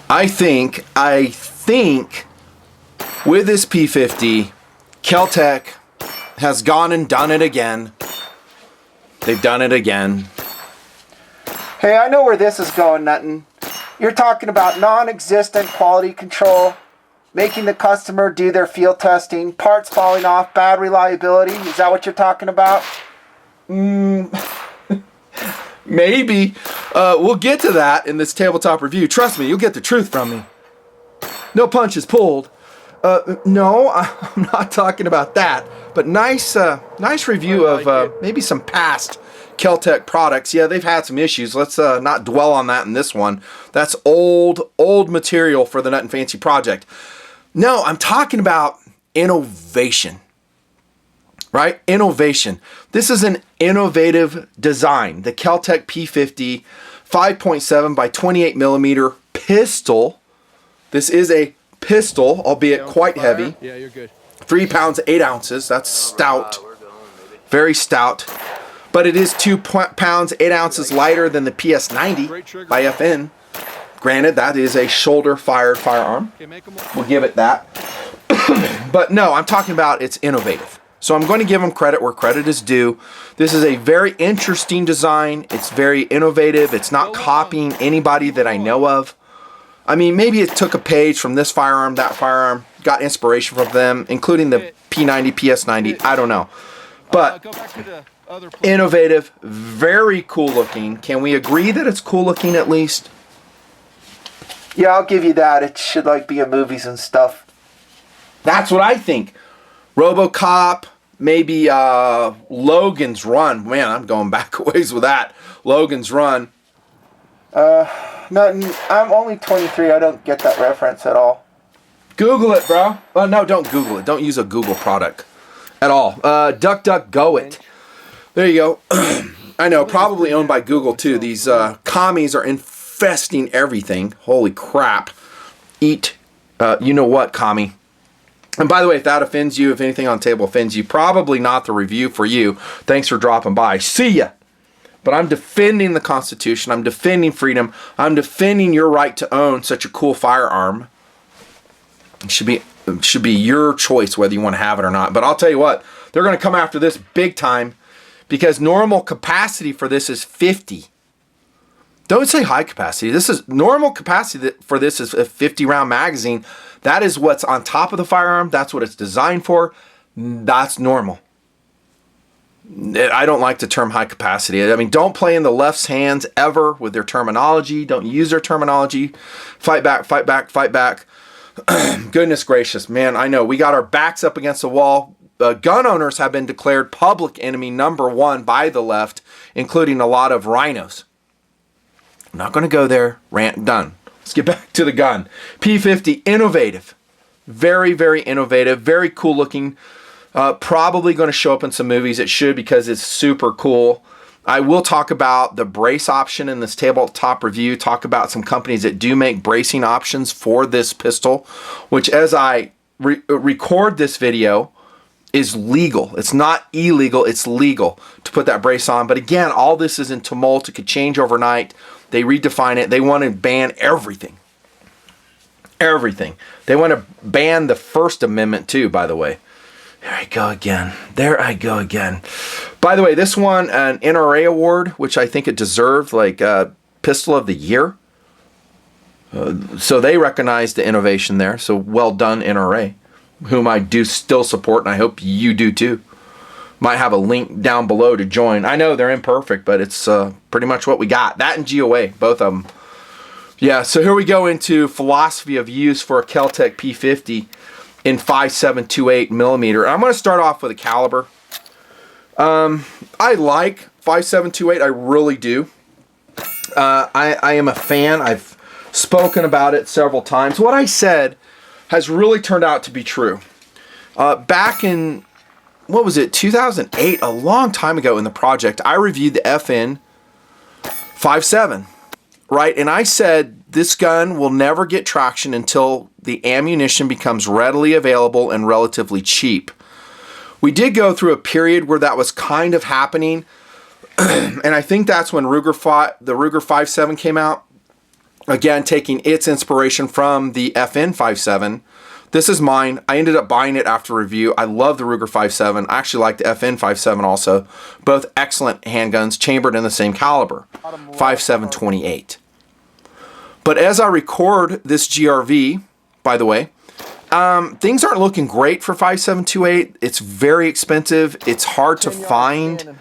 I think with this P50, KelTec has gone and done it again. They've done it again. Hey, I know where this is going, Nuttin. You're talking about non-existent quality control, making the customer do their field testing, parts falling off, bad reliability. Is that what you're talking about? Maybe. We'll get to that in this tabletop review. Trust me, you'll get the truth from me. No punches pulled. No, I'm not talking about that. But nice review of maybe some past KelTec products. Yeah, they've had some issues. Let's not dwell on that in this one. That's old material for the Nut and Fancy project. No, I'm talking about innovation. Right? Innovation. This is an innovative design. The KelTec P50 5.7 by 28 millimeter pistol. This is a pistol, albeit quite heavy. Yeah, you're good. 3 pounds, 8 ounces. That's stout. Very stout. But it is 2 pounds, 8 ounces lighter than the PS90 by FN. Granted, that is a shoulder-fired firearm. We'll give it that. But no, I'm talking about it's innovative. So I'm going to give them credit where credit is due. This is a very interesting design. It's very innovative. It's not copying anybody that I know of. I mean, maybe it took a page from this firearm, that firearm, got inspiration from them, including the P90, PS90. I don't know. But innovative, very cool looking. Can we agree that it's cool looking at least? Yeah, I'll give you that. It should like be in movies and stuff. That's what I think. RoboCop, maybe Logan's Run. Man, I'm going back a ways with that. Logan's Run. Nothing. I'm only 23. I don't get that reference at all. Google it, bro. Well, no, don't Google it. Don't use a Google product at all. DuckDuckGo it. There you go. I know, probably owned by Google too. These commies are infesting everything. Holy crap. Eat, you know what, commie. And by the way, if that offends you, if anything on the table offends you, probably not the review for you. Thanks for dropping by. See ya. But I'm defending the Constitution. I'm defending freedom. I'm defending your right to own such a cool firearm. It should be your choice whether you want to have it or not. But I'll tell you what, they're going to come after this big time because normal capacity for this is 50. Don't say high capacity. This is normal capacity for this is a 50 round magazine. That is what's on top of the firearm. That's what it's designed for. That's normal. I don't like the term high capacity. I mean, don't play in the left's hands ever with their terminology. Don't use their terminology. Fight back, fight back, fight back. Goodness gracious, man, I know. We got our backs up against the wall. Gun owners have been declared public enemy #1 by the left, including a lot of rhinos. I'm not going to go there. Rant done. Let's get back to the gun. P50, innovative. Very, very innovative. Very cool looking. Probably going to show up in some movies. It should because it's super cool. I will talk about the brace option in this tabletop review. Talk about some companies that do make bracing options for this pistol, which as I record this video is legal. It's not illegal. It's legal to put that brace on. But again, all this is in tumult. It could change overnight. They redefine it. They want to ban everything. Everything. They want to ban the First Amendment too, by the way. There I go again. There I go again. By the way, this won an NRA award, which I think it deserved, like Pistol of the Year. So they recognize the innovation there. So well done, NRA, whom I do still support, and I hope you do too. Might have a link down below to join. I know they're imperfect, but it's pretty much what we got. That and GOA, both of them. Yeah, so here we go into philosophy of use for a KelTec P50 in 5.728 millimeter. I'm going to start off with a caliber. I like 5.728. I really do. I am a fan. I've spoken about it several times. What I said has really turned out to be true. Back in, what was it, 2008, a long time ago in the project, I reviewed the FN 5.7, right? And I said this gun will never get traction until the ammunition becomes readily available and relatively cheap. We did go through a period where that was kind of happening, and I think that's when the Ruger 5.7 came out. Again, taking its inspiration from the FN 57. This is mine. I ended up buying it after review. I love the Ruger 57. I actually like the FN 57 also. Both excellent handguns, chambered in the same caliber, 5728. But as I record this GRV, by the way, things aren't looking great for 5728. It's very expensive. It's hard to find.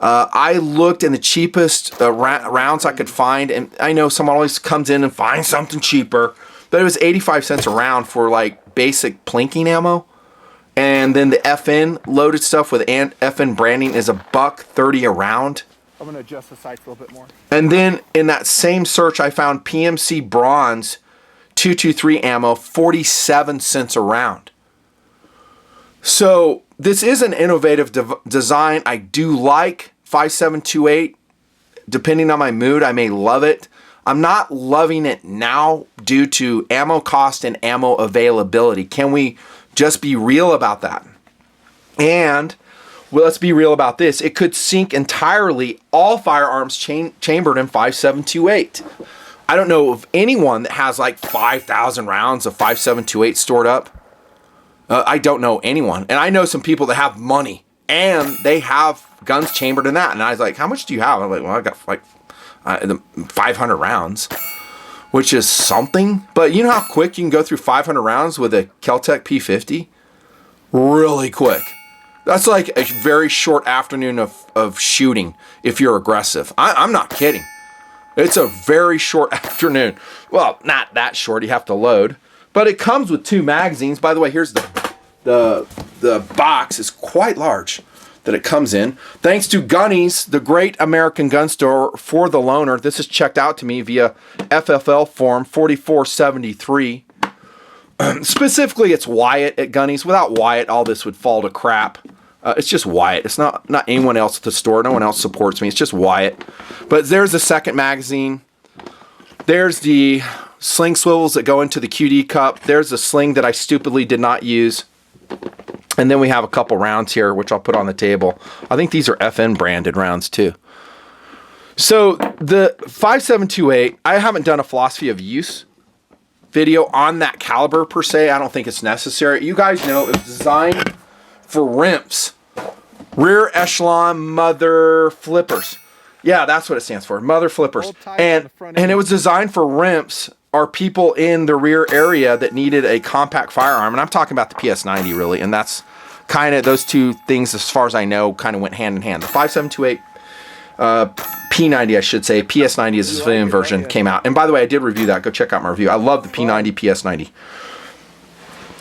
I looked in the cheapest rounds I could find, and I know someone always comes in and finds something cheaper, but it was 85 cents a round for like basic plinking ammo. And then the FN loaded stuff with FN branding is $1.30 a round. I'm going to adjust the sights a little bit more. And then in that same search, I found PMC Bronze 223 ammo, 47 cents a round. So this is an innovative design. I do like 5728. Depending on my mood, I may love it. I'm not loving it now due to ammo cost and ammo availability. Can we just be real about that? And well, let's be real about this. It could sink entirely all firearms chambered in 5728. I don't know of anyone that has like 5,000 rounds of 5728 stored up. I don't know anyone. And I know some people that have money and they have guns chambered in that. And I was like, how much do you have? I'm like, well, I got like 500 rounds, which is something. But you know how quick you can go through 500 rounds with a KelTec P50? Really quick. That's like a very short afternoon of shooting if you're aggressive. I'm not kidding. It's a very short afternoon. Well, not that short. You have to load. But it comes with 2 magazines. By the way, here's the box is quite large that it comes in. Thanks to Gunny's, the great American gun store for the loaner. This is checked out to me via FFL form 4473. Specifically, it's Wyatt at Gunny's. Without Wyatt, all this would fall to crap. It's just Wyatt. It's not anyone else at the store. No one else supports me. It's just Wyatt. But there's the second magazine. There's the sling swivels that go into the QD cup. There's the sling that I stupidly did not use. And then we have a couple rounds here, which I'll put on the table. I think these are FN branded rounds too. So the 5728, I haven't done a philosophy of use video on that caliber per se. I don't think it's necessary. You guys know it was designed for REMPs. Rear Echelon Mother Flippers. Yeah, that's what it stands for. Mother Flippers. And it was designed for REMPs, are people in the rear area that needed a compact firearm. And I'm talking about the PS90 really. And that's kind of, those two things as far as I know kind of went hand in hand. The 5728 P90, I should say, PS90 is the civilian version, came out. And by the way, I did review that. Go check out my review. I love the P90 PS90.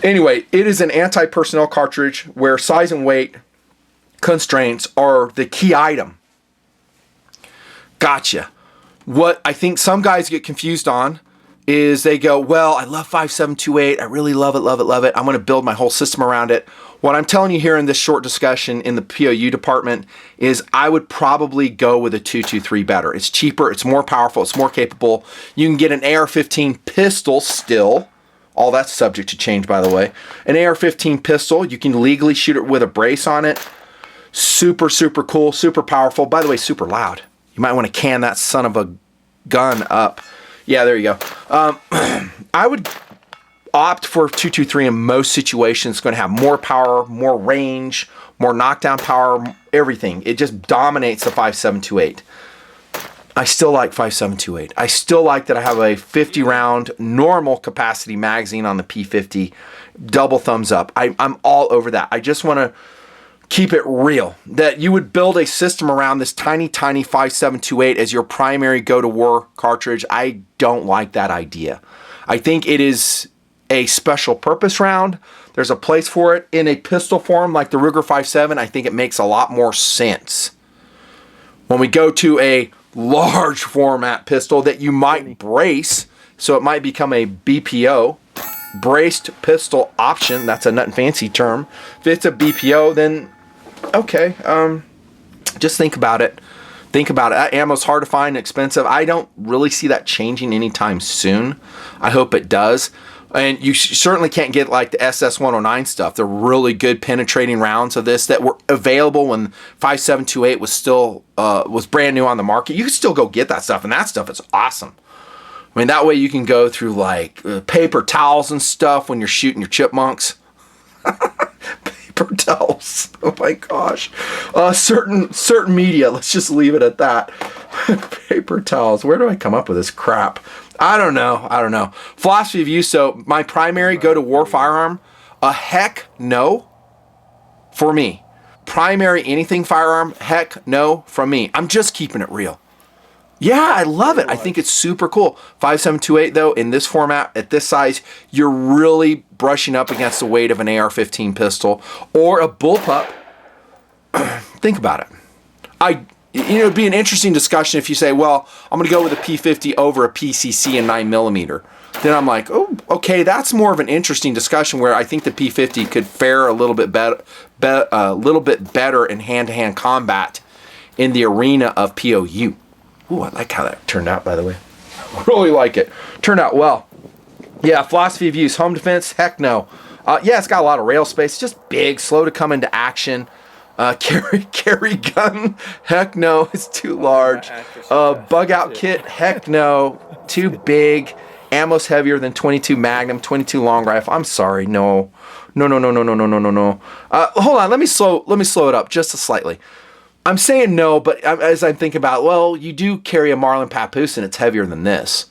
Anyway, it is an anti-personnel cartridge where size and weight constraints are the key item. Gotcha. What I think some guys get confused on is they go, well, I love 5728. I really love it, love it, love it. I'm going to build my whole system around it. What I'm telling you here in this short discussion in the POU department is I would probably go with a 223 better. It's cheaper, it's more powerful, it's more capable. You can get an AR-15 pistol still. All that's subject to change, by the way. An AR-15 pistol, you can legally shoot it with a brace on it. Super, super cool, super powerful. By the way, super loud. You might want to can that son of a gun up. Yeah, there you go. I would opt for 223 in most situations. It's going to have more power, more range, more knockdown power, everything. It just dominates the 5728. I still like 5728. I still like that I have a 50 round normal capacity magazine on the P50. Double thumbs up. I'm all over that. I just want to keep it real. That you would build a system around this tiny, tiny 5728 as your primary go-to-war cartridge. I don't like that idea. I think it is a special purpose round. There's a place for it in a pistol form like the Ruger 57. I think it makes a lot more sense. When we go to a large format pistol that you might brace, so it might become a BPO, braced pistol option. That's a nut and fancy term. If it's a BPO, then okay, just think about it. Think about it. That ammo's hard to find and expensive. I don't really see that changing anytime soon. I hope it does. And you certainly can't get like the SS-109 stuff. The really good penetrating rounds of this that were available when 5728 was still was brand new on the market. You can still go get that stuff, and that stuff is awesome. I mean, that way you can go through like paper towels and stuff when you're shooting your chipmunks. Paper towels. Oh my gosh. Certain media. Let's just leave it at that. Paper towels. Where do I come up with this crap? I don't know. Philosophy of use. So my primary go to war firearm. A heck no for me. Primary anything firearm. Heck no from me. I'm just keeping it real. Yeah, I love it. I think it's super cool. 5728 though, in this format, at this size, you're really brushing up against the weight of an AR-15 pistol or a bullpup. Think about it. It'd be an interesting discussion if you say, well, I'm going to go with a P50 over a PCC and 9mm. Then I'm like, oh, okay, that's more of an interesting discussion where I think the P50 could fare a little bit better in hand-to-hand combat in the arena of POU. Ooh, I like how that turned out, by the way. I really like it. Turned out well. Yeah, philosophy of use. Home defense, heck no. Yeah, it's got a lot of rail space. It's just big, slow to come into action. Carry gun, heck no. It's too large. Bug out kit, heck no. Too big. Ammo's heavier than 22 Magnum, 22 long rifle. I'm sorry, no. No. Hold on, let me slow it up just slightly. I'm saying no, but as I'm thinking about, well, you do carry a Marlin Papoose and it's heavier than this.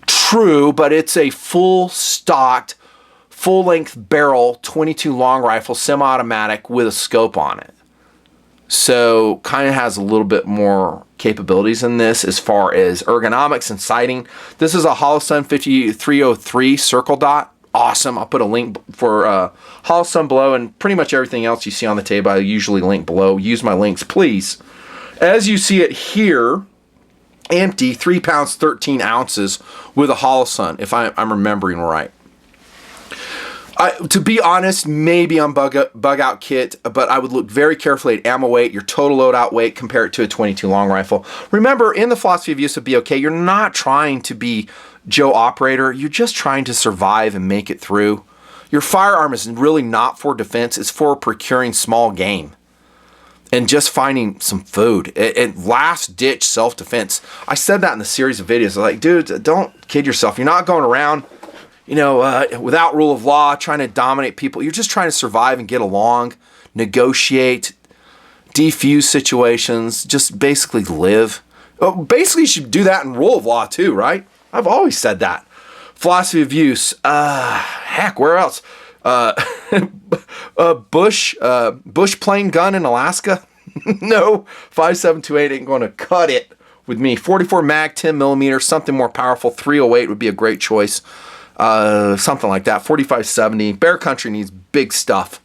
True, but it's a full-stocked, full-length barrel, 22 long rifle, semi-automatic with a scope on it. So kind of has a little bit more capabilities than this as far as ergonomics and sighting. This is a Holosun 5303 circle dot. Awesome. I'll put a link for Holosun below, and pretty much everything else you see on the table I usually link below. Use my links, please. As you see it here, empty, 3 pounds 13 ounces with a Holosun, if I'm remembering right. To be honest, maybe on bug out kit, but I would look very carefully at ammo weight, your total loadout weight, compare it to a 22 long rifle. Remember, in the philosophy of use of BOK, you're not trying to be Joe Operator. You're just trying to survive and make it through. Your firearm is really not for defense. It's for procuring small game and just finding some food and last-ditch self-defense. I said that in the series of videos. Like, dude, don't kid yourself. You're not going around, without rule of law, trying to dominate people. You're just trying to survive and get along, negotiate, defuse situations, just basically live. Well, basically, you should do that in rule of law too, right? I've always said that. Philosophy of use. Heck, where else? Bush plane gun in Alaska? No, 5728 ain't going to cut it with me. 44 mag, 10mm, something more powerful. 308 would be a great choice. Something like that. 4570. Bear Country needs big stuff.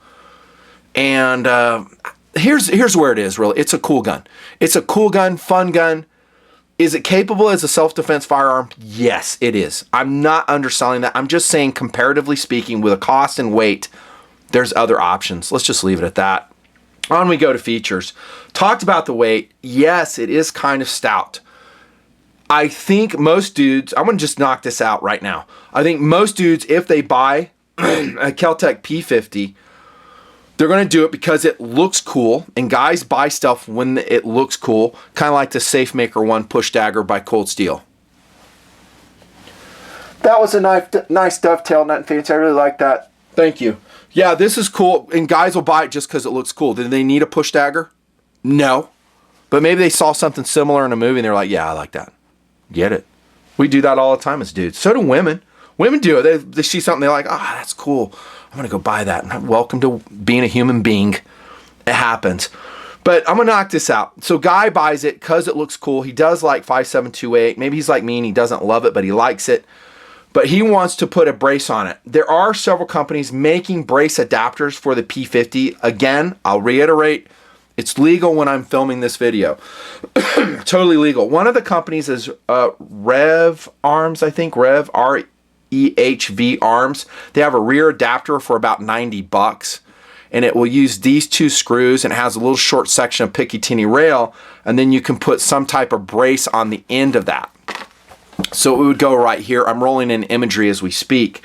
And here's where it is, really. It's a cool gun. It's a cool gun, fun gun. Is it capable as a self-defense firearm? Yes, it is. I'm not underselling that. I'm just saying, comparatively speaking, with a cost and weight, there's other options. Let's just leave it at that. On we go to features. Talked about the weight. Yes, it is kind of stout. I think most dudes, I'm going to just knock this out right now. I think most dudes, if they buy a KelTec P50, they're going to do it because it looks cool, and guys buy stuff when it looks cool, kind of like the SafeMaker 1 push dagger by Cold Steel. That was a nice dovetail, nothing fancy. I really like that. Thank you. Yeah, this is cool, and guys will buy it just because it looks cool. Did they need a push dagger? No. But maybe they saw something similar in a movie, and they're like, yeah, I like that. Get it. We do that all the time as dudes. So do women. Women do it. They see something, they're like, that's cool. I'm going to go buy that. Welcome to being a human being. It happens. But I'm going to knock this out. So guy buys it because it looks cool. He does like 5728. Maybe he's like me and he doesn't love it, but he likes it. But he wants to put a brace on it. There are several companies making brace adapters for the P50. Again, I'll reiterate, it's legal when I'm filming this video. Totally legal. One of the companies is Rev Arms, I think. Rev, REHV Arms. They have a rear adapter for about $90. And it will use these two screws, and it has a little short section of Picatinny rail, and then you can put some type of brace on the end of that. So it would go right here. I'm rolling in imagery as we speak.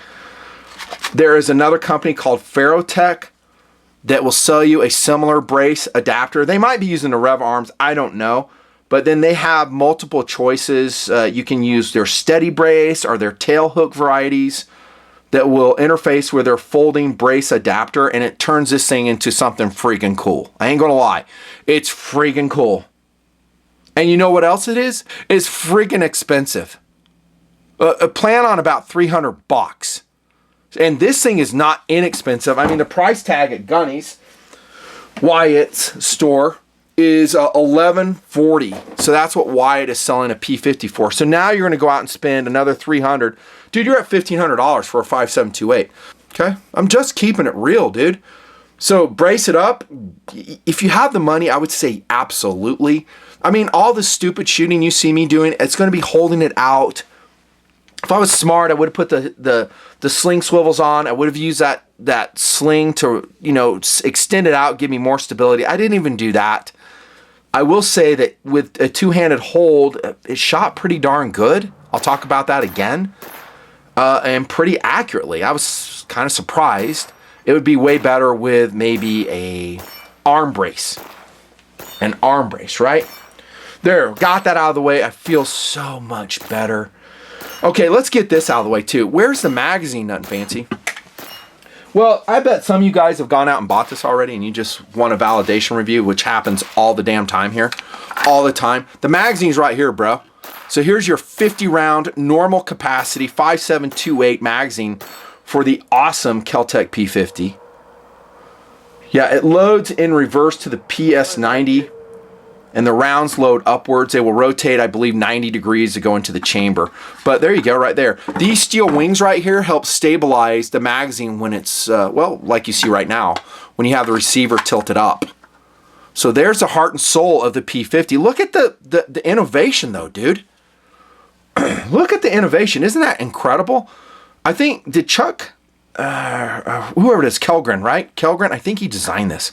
There is another company called Ferrotech that will sell you a similar brace adapter. They might be using the Rev Arms, I don't know. But then they have multiple choices. You can use their steady brace or their tail hook varieties that will interface with their folding brace adapter, and it turns this thing into something freaking cool. I ain't gonna lie. It's freaking cool. And you know what else it is? It's freaking expensive. Plan on about $300. And this thing is not inexpensive. I mean, the price tag at Gunny's, Wyatt's store, is $11.40. So that's what Wyatt is selling a P50 for. So now you're going to go out and spend another $300. Dude, you're at $1,500 for a 5728. Okay? I'm just keeping it real, dude. So brace it up. If you have the money, I would say absolutely. I mean, all the stupid shooting you see me doing, it's going to be holding it out. If I was smart, I would have put the sling swivels on. I would have used that sling to, extend it out, give me more stability. I didn't even do that. I will say that with a two-handed hold, it shot pretty darn good. I'll talk about that again. And pretty accurately. I was kind of surprised. It would be way better with maybe an arm brace. An arm brace, right? There, got that out of the way. I feel so much better. Okay, let's get this out of the way too. Where's the magazine, Nut and Fancy? Well, I bet some of you guys have gone out and bought this already and you just want a validation review, which happens all the damn time here. All the time. The magazine's right here, bro. So here's your 50 round normal capacity 5728 magazine for the awesome KelTec P50. Yeah, it loads in reverse to the PS90 and the rounds load upwards. They will rotate, I believe, 90 degrees to go into the chamber. But there you go, right there. These steel wings right here help stabilize the magazine when it's, well, like you see right now, when you have the receiver tilted up. So there's the heart and soul of the P50. Look at the innovation though, dude. Look at the innovation. Isn't that incredible? I think, did Chuck, whoever it is, Kellgren, right? Kellgren, I think he designed this.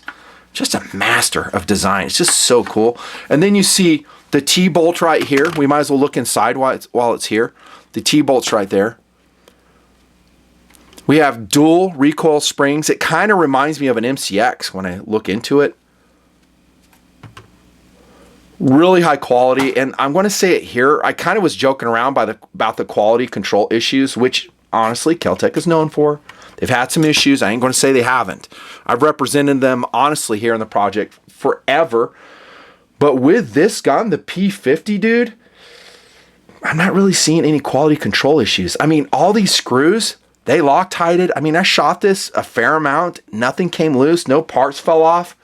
Just a master of design. It's just so cool. And then you see the T-bolt right here. We might as well look inside while it's here. The T-bolt's right there. We have dual recoil springs. It kind of reminds me of an MCX when I look into it. Really high quality. And I'm going to say it here. I kind of was joking around about the quality control issues, which honestly KelTec is known for. They've had some issues. I ain't going to say they haven't. I've represented them honestly here in the project forever. But with this gun, the P50, dude, I'm not really seeing any quality control issues. I mean, all these screws, they Loctited. I mean, I shot this a fair amount. Nothing came loose. No parts fell off.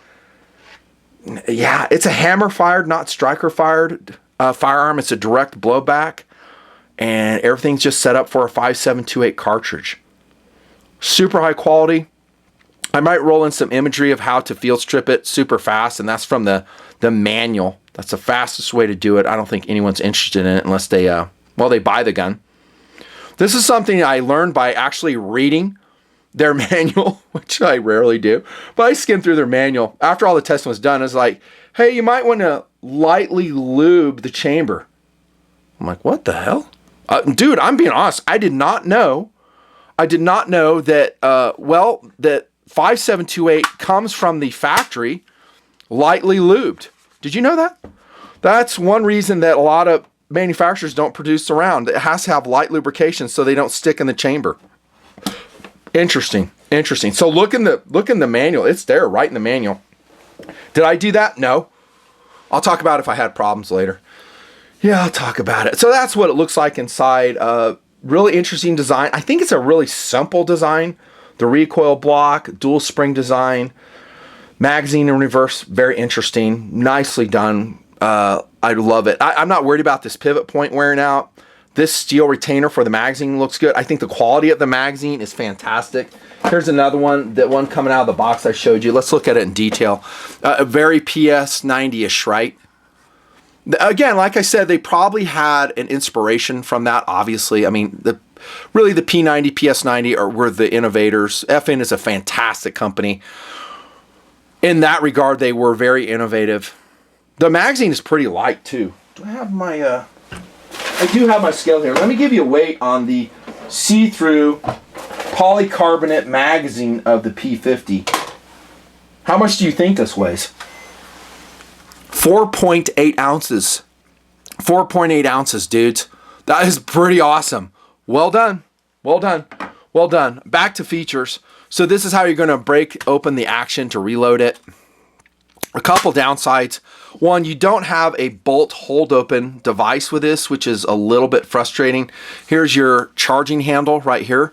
Yeah, it's a hammer fired, not striker fired firearm. It's a direct blowback. And everything's just set up for a 5728 cartridge. Super high quality. I might roll in some imagery of how to field strip it super fast, and that's from the manual. That's the fastest way to do it. I don't think anyone's interested in it unless they buy the gun. This is something I learned by actually reading their manual, which I rarely do. But I skimmed through their manual. After all the testing was done, it's like, hey, you might want to lightly lube the chamber. I'm like, what the hell? Dude, I'm being honest. I did not know that, that 5728 comes from the factory lightly lubed. Did you know that? That's one reason that a lot of manufacturers don't produce the round. It has to have light lubrication so they don't stick in the chamber. Interesting. So look in the manual. It's there right in the manual. Did I do that? No. I'll talk about it if I had problems later. Yeah, I'll talk about it. So that's what it looks like inside. Really interesting design. I think it's a really simple design. The recoil block, dual spring design, magazine in reverse, very interesting. Nicely done. I love it. I'm not worried about this pivot point wearing out. This steel retainer for the magazine looks good. I think the quality of the magazine is fantastic. Here's another one, that one coming out of the box I showed you. Let's look at it in detail. A very PS90-ish, right? Again, like I said, they probably had an inspiration from that, obviously. I mean, really the P90, PS90 were the innovators. FN is a fantastic company. In that regard, they were very innovative. The magazine is pretty light, too. Do I have my... I do have my scale here. Let me give you a weight on the see-through polycarbonate magazine of the P50. How much do you think this weighs? 4.8 ounces. 4.8 ounces, dudes. That is pretty awesome. Well done. Well done. Well done. Back to features. So this is how you're going to break open the action to reload it. A couple downsides. One, you don't have a bolt hold open device with this, which is a little bit frustrating. Here's your charging handle right here.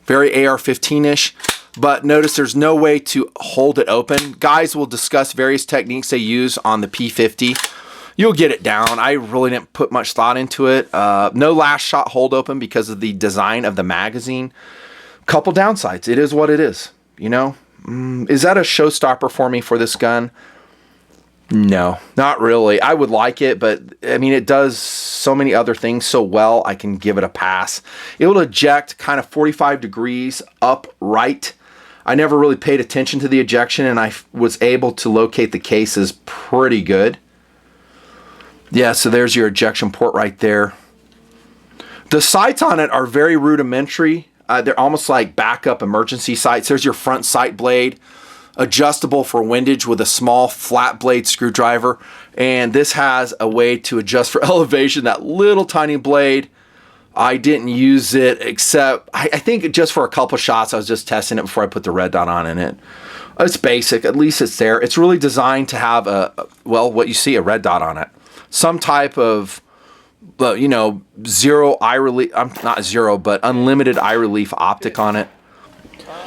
Very AR-15-ish. But notice there's no way to hold it open. Guys will discuss various techniques they use on the P50. You'll get it down. I really didn't put much thought into it. No last shot hold open because of the design of the magazine. Couple downsides. It is what it is. You know, is that a showstopper for me for this gun? No, not really. I would like it, but I mean, it does so many other things so well, I can give it a pass. It will eject kind of 45 degrees upright. I never really paid attention to the ejection, and I was able to locate the cases pretty good. Yeah, so there's your ejection port right there. The sights on it are very rudimentary. They're almost like backup emergency sights. There's your front sight blade, adjustable for windage with a small flat blade screwdriver. And this has a way to adjust for elevation, that little tiny blade. I didn't use it except, I think just for a couple shots. I was just testing it before I put the red dot on in it. It's basic, at least it's there. It's really designed to have well, what you see, a red dot on it. Some type of, you know, zero eye relief, not zero, but unlimited eye relief optic on it.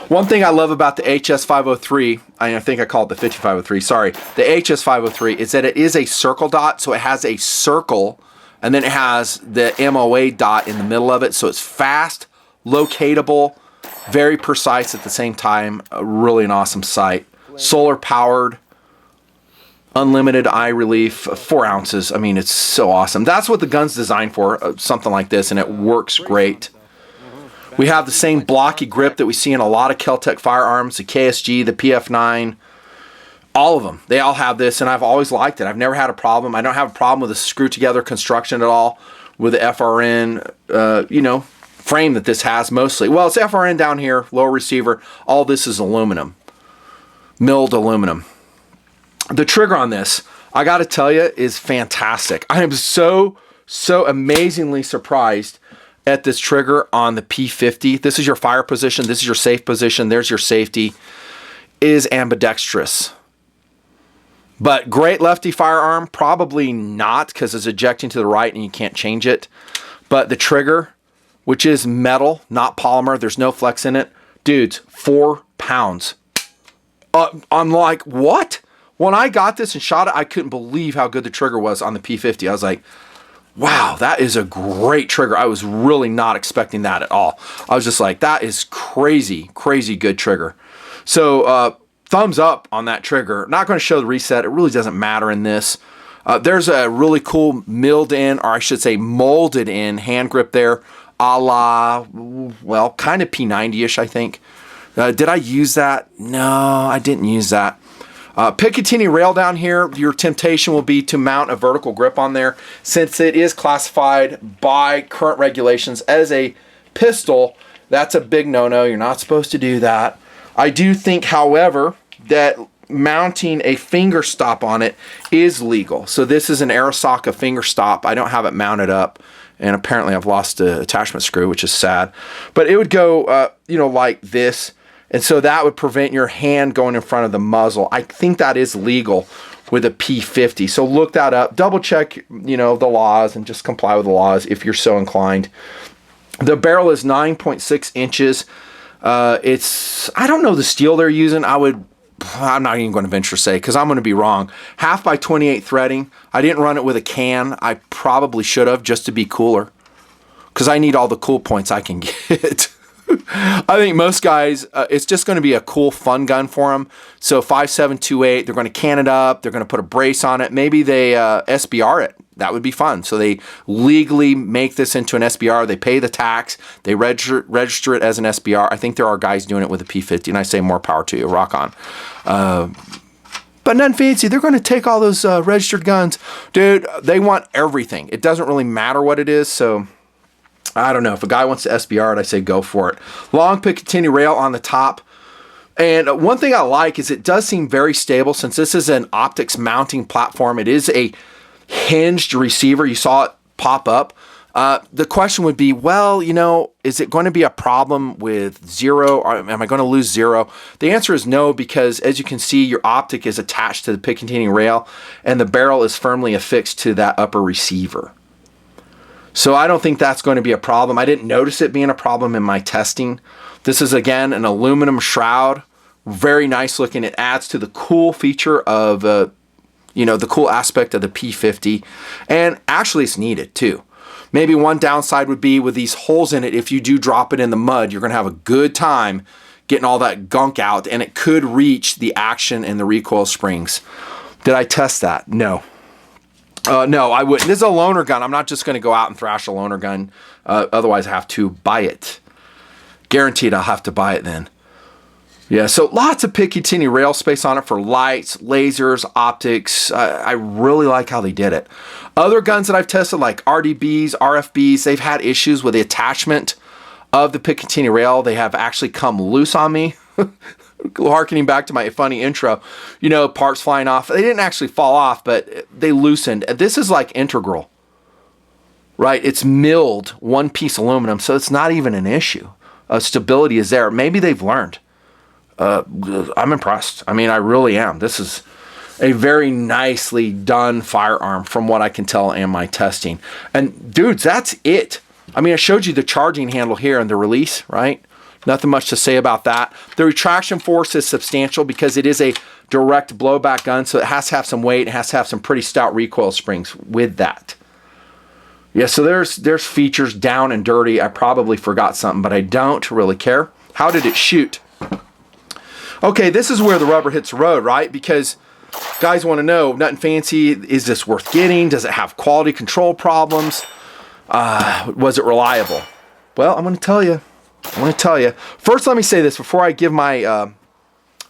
One thing I love about the HS503, I think I called it the 5503, sorry, the HS503, is that it is a circle dot, so it has a circle, and then it has the MOA dot in the middle of it, so it's fast, locatable, very precise at the same time. Really an awesome sight. Solar powered, unlimited eye relief, 4 ounces. I mean, it's so awesome. That's what the gun's designed for, something like this, and it works great. We have the same blocky grip that we see in a lot of KelTec firearms, the KSG, the PF9, all of them. They all have this, and I've always liked it. I've never had a problem. I don't have a problem with the screw-together construction at all with the FRN, you know, frame that this has mostly. Well, it's FRN down here, lower receiver. All this is aluminum, milled aluminum. The trigger on this, I got to tell you, is fantastic. I am so amazingly surprised at this trigger on the P50. This is your fire position. This is your safe position. There's your safety. It is ambidextrous. But great lefty firearm, probably not, because it's ejecting to the right and you can't change it. But the trigger, which is metal, not polymer, there's no flex in it. Dudes, 4 pounds. I'm like, what? When I got this and shot it, I couldn't believe how good the trigger was on the P50. I was like, wow, that is a great trigger. I was really not expecting that at all. I was just like, that is crazy, crazy good trigger. So thumbs up on that trigger. Not going to show the reset. It really doesn't matter in this. There's a really cool milled in, or I should say molded in hand grip there, a la, well, kind of P90-ish, I think. Did I use that? No, I didn't use that. Picatinny rail down here, your temptation will be to mount a vertical grip on there since it is classified by current regulations as a pistol. That's a big no-no. You're not supposed to do that. I do think, however, that mounting a finger stop on it is legal. So this is an Arisaka finger stop. I don't have it mounted up, and apparently I've lost the attachment screw, which is sad. But it would go, you know, like this. And so that would prevent your hand going in front of the muzzle. I think that is legal with a P50. So look that up. Double check, you know, the laws and just comply with the laws if you're so inclined. The barrel is 9.6 inches. It's, I don't know the steel they're using. I'm not even going to venture to say because I'm going to be wrong. 1/2 by 28 threading. I didn't run it with a can. I probably should have just to be cooler because I need all the cool points I can get. I think most guys, it's just going to be a cool, fun gun for them. So 5728, they're going to can it up. They're going to put a brace on it. Maybe they SBR it. That would be fun. So they legally make this into an SBR. They pay the tax. They register it as an SBR. I think there are guys doing it with a P50, and I say more power to you. Rock on. But nothing fancy. They're going to take all those registered guns. Dude, they want everything. It doesn't really matter what it is, so I don't know. If a guy wants to SBR it, I say go for it. Long Picatinny rail on the top. And one thing I like is it does seem very stable since this is an optics mounting platform. It is a hinged receiver. You saw it pop up. The question would be, well, you know, is it going to be a problem with zero, or am I going to lose zero? The answer is no, because as you can see, your optic is attached to the Picatinny rail and the barrel is firmly affixed to that upper receiver. So I don't think that's going to be a problem. I didn't notice it being a problem in my testing. This is, again, an aluminum shroud. Very nice looking. It adds to the cool feature of, you know, the cool aspect of the P50. And actually, it's needed, too. Maybe one downside would be with these holes in it, if you do drop it in the mud, you're going to have a good time getting all that gunk out, and it could reach the action and the recoil springs. Did I test that? No. No, I wouldn't. This is a loaner gun. I'm not just going to go out and thrash a loaner gun. Otherwise, I have to buy it. Guaranteed I'll have to buy it then. Yeah, so lots of Picatinny rail space on it for lights, lasers, optics. I really like how they did it. Other guns that I've tested, like RDBs, RFBs, they've had issues with the attachment of the Picatinny rail. They have actually come loose on me. Harkening back to my funny intro, you know, parts flying off. They didn't actually fall off, but they loosened. This is like integral, right? It's milled one-piece aluminum, so it's not even an issue. Stability is there. Maybe they've learned. I'm impressed. I mean, I really am. This is a very nicely done firearm from what I can tell in my testing. And dudes, that's it. I mean, I showed you the charging handle here and the release, right? Nothing much to say about that. The retraction force is substantial because it is a direct blowback gun, so it has to have some weight. It has to have some pretty stout recoil springs with that. Yeah, so there's features down and dirty. I probably forgot something, but I don't really care. How did it shoot? Okay, this is where the rubber hits the road, right? Because guys want to know, nothing fancy, is this worth getting? Does it have quality control problems? Was it reliable? Well, I'm going to tell you. First, let me say this before I give my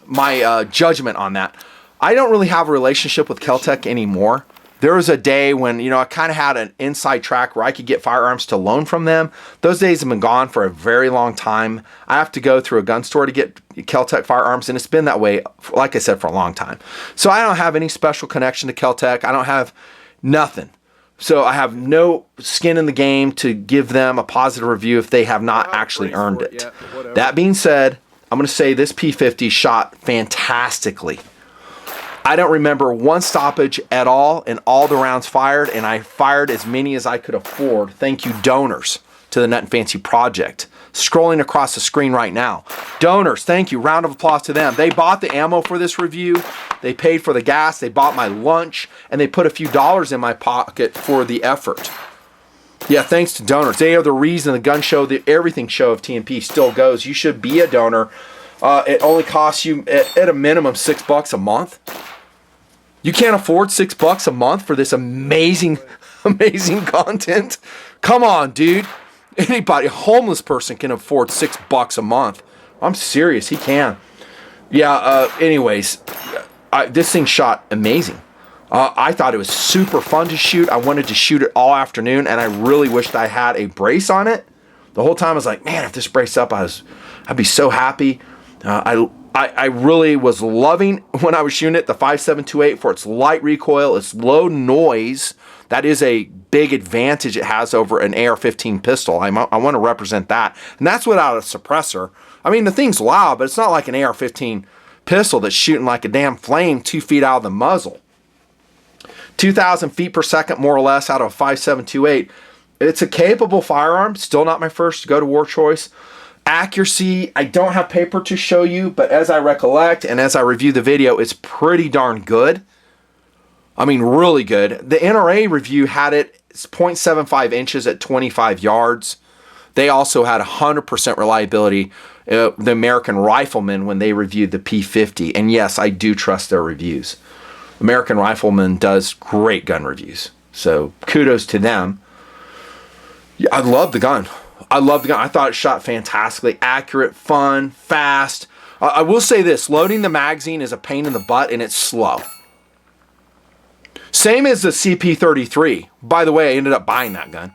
my judgment on that. I don't really have a relationship with KelTec anymore. There was a day when, you know, I kind of had an inside track where I could get firearms to loan from them. Those days have been gone for a very long time. I have to go through a gun store to get KelTec firearms, and it's been that way, like I said, for a long time. So I don't have any special connection to KelTec. I don't have nothing. So I have no skin in the game to give them a positive review if they have not actually earned it. That being said, I'm going to say this P50 shot fantastically. I don't remember one stoppage at all in all the rounds fired, and I fired as many as I could afford. Thank you, donors, to the Nut and Fancy Project. Scrolling across the screen right now. Donors, thank you. Round of applause to them. They bought the ammo for this review. They paid for the gas. They bought my lunch, and they put a few dollars in my pocket for the effort. Yeah, thanks to donors. They are the reason the gun show, the everything show of TNP still goes. You should be a donor. It only costs you at a minimum $6 a month. You can't afford $6 a month for this amazing content. Come on, dude. Anybody, a homeless person can afford $6 a month. I'm serious, he can. Yeah. Anyways, this thing shot amazing. I thought it was super fun to shoot. I wanted to shoot it all afternoon, and I really wished I had a brace on it. The whole time I was like, man, if this brace up, I'd be so happy. I really was loving when I was shooting it, the 5728, for its light recoil, its low noise. That is a big advantage it has over an AR-15 pistol. I want to represent that. And that's without a suppressor. I mean, the thing's loud, but it's not like an AR-15 pistol that's shooting like a damn flame 2 feet out of the muzzle. 2,000 feet per second, more or less, out of a 5728. It's a capable firearm. Still not my first go-to-war choice. Accuracy, I don't have paper to show you, but as I recollect and as I review the video, it's pretty darn good. I mean, really good. The NRA review had it 0.75 inches at 25 yards. They also had 100% reliability, the American Rifleman, when they reviewed the P50. And yes, I do trust their reviews. American Rifleman does great gun reviews. So kudos to them. Yeah, I love the gun. I thought it shot fantastically. Accurate, fun, fast. I will say this. Loading the magazine is a pain in the butt, and it's slow. Same as the CP33. By the way, I ended up buying that gun.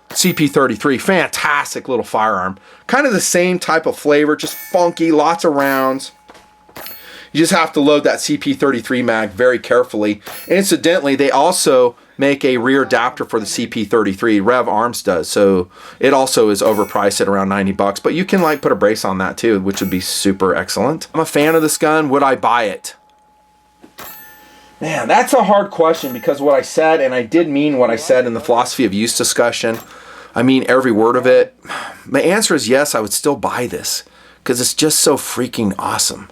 CP33. Fantastic little firearm. Kind of the same type of flavor. Just funky. Lots of rounds. You just have to load that CP33 mag very carefully. Incidentally, they also make a rear adapter for the CP33. Rev Arms does, so it also is overpriced at around 90 bucks. But you can like put a brace on that too, which would be super excellent. I'm a fan of this gun. Would I buy it? Man, that's a hard question because what I said, and I did mean what I said in the philosophy of use discussion. I mean every word of it. My answer is yes, I would still buy this because it's just so freaking awesome.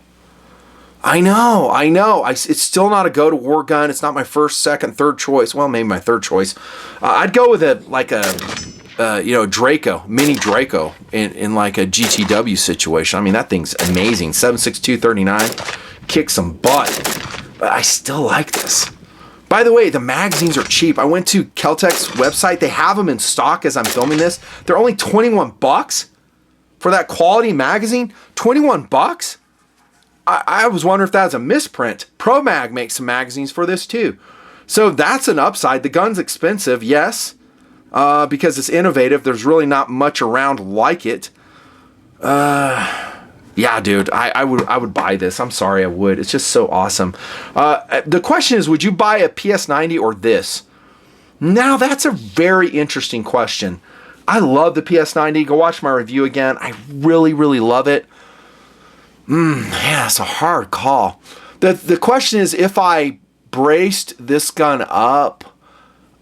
I know. It's still not a go-to-war gun. It's not my first, second, third choice. Well, maybe my third choice. I'd go with a Draco, mini Draco in like a GTW situation. I mean, that thing's amazing. 7.62-39, kick some butt. But I still like this. By the way, the magazines are cheap. I went to KelTec's website. They have them in stock as I'm filming this. They're only 21 bucks for that quality magazine. 21 bucks? I was wondering if that was a misprint. ProMag makes some magazines for this too. So that's an upside. The gun's expensive, yes, because it's innovative. There's really not much around like it. Yeah, dude, I would buy this. I'm sorry, I would. It's just so awesome. The question is, would you buy a PS90 or this? Now, that's a very interesting question. I love the PS90. Go watch my review again. I really, really love it. Yeah, it's a hard call. The question is, if I braced this gun up,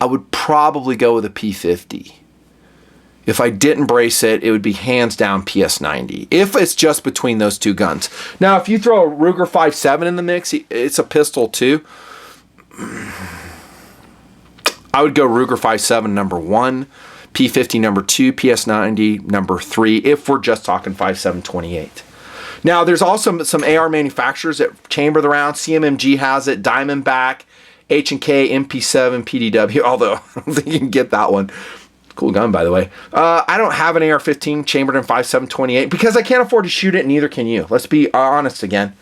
I would probably go with a P50. If I didn't brace it, it would be hands down PS90. If it's just between those two guns. Now, if you throw a Ruger 5.7 in the mix, it's a pistol too. I would go Ruger 5.7 number 1, P50 number 2, PS90 number 3, if we're just talking 5.7/28. Now, there's also some AR manufacturers that chamber the round. CMMG has it, Diamondback, H&K, MP7, PDW, although I don't think you can get that one. Cool gun, by the way. I don't have an AR-15 chambered in 5.7/28 because I can't afford to shoot it, neither can you. Let's be honest again.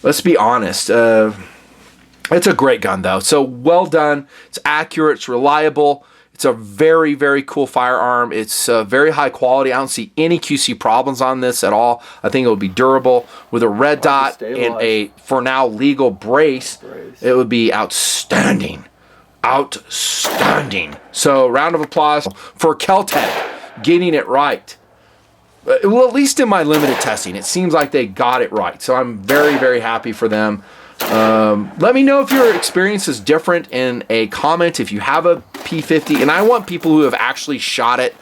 Let's be honest. It's a great gun, though. So, well done. It's accurate. It's reliable. It's a very, very cool firearm. It's very high quality. I don't see any QC problems on this at all. I think it would be durable. With a red dot and a, for now, legal brace, it would be outstanding. Outstanding. So, round of applause for KelTec getting it right. Well, at least in my limited testing, it seems like they got it right. So, I'm very, very happy for them. Let me know if your experience is different in a comment if you have a P50, and I want people who have actually shot it,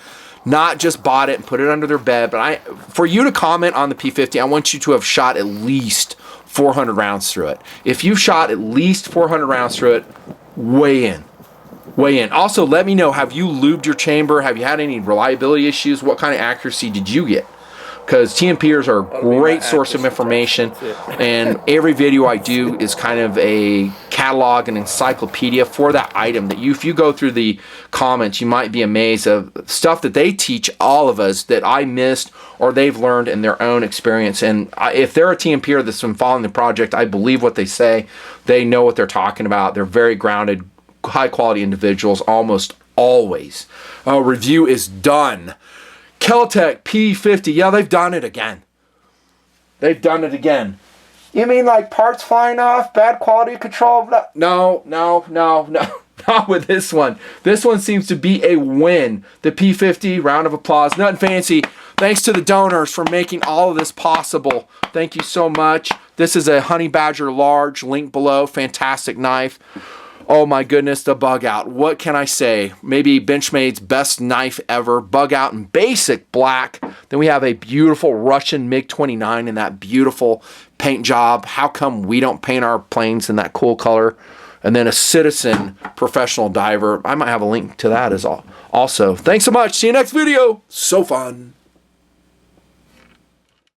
not just bought it and put it under their bed, but for you to comment on the P50, I want you to have shot at least 400 rounds through it. If you've shot at least 400 rounds through it, weigh in. Also, let me know, have you lubed your chamber? Have you had any reliability issues? What kind of accuracy did you get? Because TMPers are a great source of information, and every video I do is kind of a catalog, an encyclopedia for that item that if you go through the comments, you might be amazed of stuff that they teach all of us that I missed or they've learned in their own experience. And if they're a TMPer that's been following the project, I believe what they say. They know what they're talking about. They're very grounded, high quality individuals almost always. Review is done. KelTec P50. Yeah, they've done it again. They've done it again. You mean like parts flying off, bad quality control? No. Not with this one. This one seems to be a win. The P50, round of applause. Nothing fancy. Thanks to the donors for making all of this possible. Thank you so much. This is a Honey Badger Large. Link below. Fantastic knife. Oh my goodness, the bug out. What can I say? Maybe Benchmade's best knife ever. Bug out in basic black. Then we have a beautiful Russian MiG-29 in that beautiful paint job. How come we don't paint our planes in that cool color? And then a Citizen professional diver. I might have a link to that as also. Thanks so much. See you next video. So fun.